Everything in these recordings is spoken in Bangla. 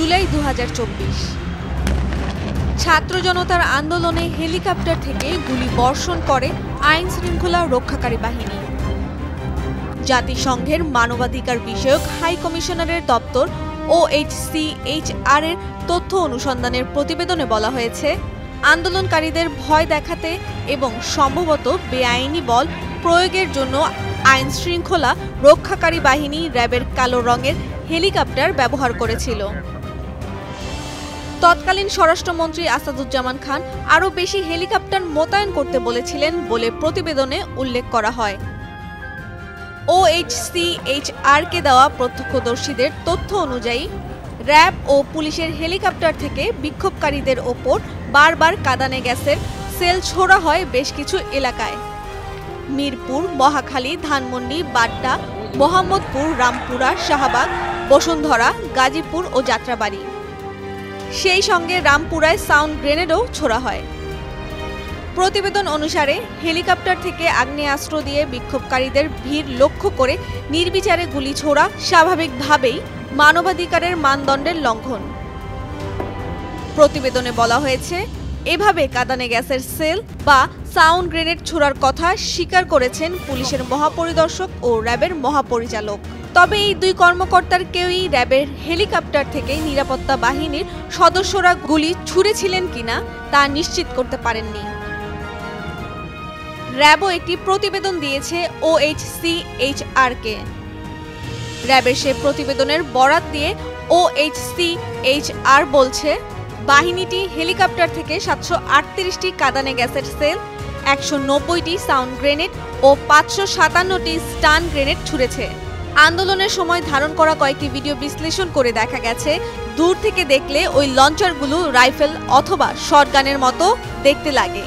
জুলাই 2024। ছাত্র জনতার আন্দোলনে হেলিকপ্টার থেকে গুলি বর্ষণ করে আইন শৃঙ্খলা রক্ষাকারী বাহিনী। জাতিসংঘের মানবাধিকার বিষয়ক হাই কমিশনারের দপ্তর OHCHR এর তথ্য অনুসন্ধানের প্রতিবেদনে বলা হয়েছে, আন্দোলনকারীদের ভয় দেখাতে এবং সম্ভবত বেআইনি বল প্রয়োগের জন্য আইন শৃঙ্খলা রক্ষাকারী বাহিনী র্যাবের কালো রঙের হেলিকপ্টার ব্যবহার করেছিল। তৎকালীন স্বরাষ্ট্রমন্ত্রী আসাদুজ্জামান খান আরও বেশি হেলিকপ্টার মোতায়েন করতে বলেছিলেন বলে প্রতিবেদনে উল্লেখ করা হয়। OHCHR-কে দেওয়া প্রত্যক্ষদর্শীদের তথ্য অনুযায়ী র্যাব ও পুলিশের হেলিকপ্টার থেকে বিক্ষোভকারীদের ওপর বারবার কাঁদানে গ্যাসের সেল ছোড়া হয় বেশ কিছু এলাকায়। মিরপুর, মহাখালী, ধানমন্ডি, বাড্ডা, মোহাম্মদপুর, রামপুরা, শাহবাগ, বসুন্ধরা, গাজীপুর ও যাত্রাবাড়ি। সেই সঙ্গে রামপুরায় সাউন্ড গ্রেনেডও ছোড়া হয়। প্রতিবেদন অনুসারে হেলিকপ্টার থেকে আগ্নেয়াস্ত্র দিয়ে বিক্ষোভকারীদের ভিড় লক্ষ্য করে নির্বিচারে গুলি ছোড়া স্বাভাবিকভাবেই মানবাধিকারের মানদণ্ডের লঙ্ঘন। প্রতিবেদনে বলা হয়েছে, এভাবে কাঁদানে গ্যাসের সেল বা সাউন্ড গ্রেনেড ছোড়ার কথা স্বীকার করেছেন পুলিশের মহাপরিদর্শক ও র্যাবের মহাপরিচালক। তবে এই দুই কর্মকর্তার কেউই র্যাবের হেলিকপ্টার থেকে নিরাপত্তা বাহিনীর সদস্যরা গুলি ছুড়েছিলেন কিনা তা নিশ্চিত করতে পারেননি। র্যাবও একটি প্রতিবেদন দিয়েছে OHCHR-কে। র্যাবের সে প্রতিবেদনের বরাত দিয়ে OHCHR বলছে, বাহিনীটি হেলিকপ্টার থেকে 738টি কাঁদানে গ্যাসের সেল, 190টি সাউন্ড গ্রেনেড ও 557টি স্টান গ্রেনেড ছুড়েছে। আন্দোলনের সময় ধারণ করা কয়েকটি ভিডিও বিশ্লেষণ করে দেখা গেছে, দূর থেকে দেখলে ওই লঞ্চারগুলো রাইফেল অথবা শটগানের মতো দেখতে লাগে।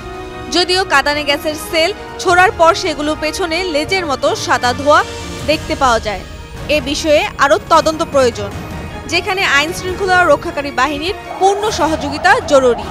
যদিও কাঁদানে গ্যাসের সেল ছোড়ার পর সেগুলো পেছনে লেজের মতো সাদা ধোঁয়া দেখতে পাওয়া যায়। এ বিষয়ে আরও তদন্ত প্রয়োজন, যেখানে আইন শৃঙ্খলা রক্ষাকারী বাহিনীর পূর্ণ সহযোগিতা জরুরি।